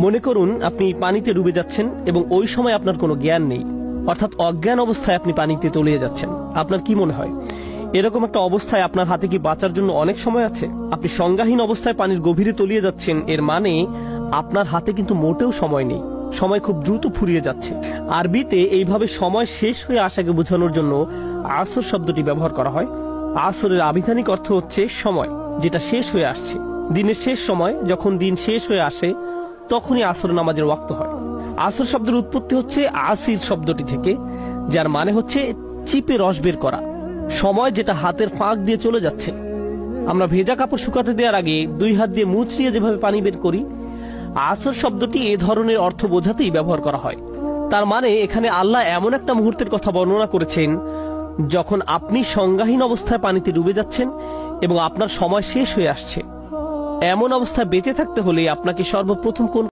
মনে করুন আপনি পানিতে ডুবে যাচ্ছেন এবং ওই সময় আপনার কোনো জ্ঞান নেই, অর্থাৎ অজ্ঞান অবস্থায় আপনি পানিতে তলিয়ে যাচ্ছেন। আপনার কি মনে হয় এরকম একটা অবস্থায় আপনার হাতে কি বাঁচার জন্য অনেক সময় আছে? আপনি সংজ্ঞাহীন অবস্থায় পানির গভীরে তলিয়ে যাচ্ছেন, এর মানে আপনার হাতে কিন্তু মোটেও সময় নেই, সময় খুব দ্রুত ফুরিয়ে যাচ্ছে। আরবিতে এইভাবে সময় শেষ হয়ে আসাকে বোঝানোর জন্য আসর শব্দটি ব্যবহার করা হয়। আসরের আবিধানিক অর্থ হচ্ছে সময় যেটা শেষ হয়ে আসছে। দিনের শেষ সময়, যখন দিন শেষ হয়ে আসে তখনই আসর নামাজের ওয়াক্ত হয়। আসর শব্দের উৎপত্তি হচ্ছে আসির শব্দটি থেকে, যার মানে হচ্ছে চিপে রস বের করা। সময় যেটা হাতের ফাঁক দিয়ে চলে যাচ্ছে। আমরা ভেজা কাপড় শুকাতে দেওয়ার আগে 2 হাত দিয়ে মুচড়িয়ে যেভাবে পানি বের করি, আসর শব্দটি এ ধরনের অর্থ বোঝাতেই ব্যবহার করা হয়। তার মানে এখানে আল্লাহ এমন একটা মুহূর্তের কথা বর্ণনা করেছেন যখন আপনি সংজ্ঞাহীন অবস্থায় পানিতে ডুবে যাচ্ছেন এবং আপনার সময় শেষ হয়ে আসছে। এমন অবস্থায় বেঁচে থাকতে হলে আপনাকে সর্বপ্রথম কোন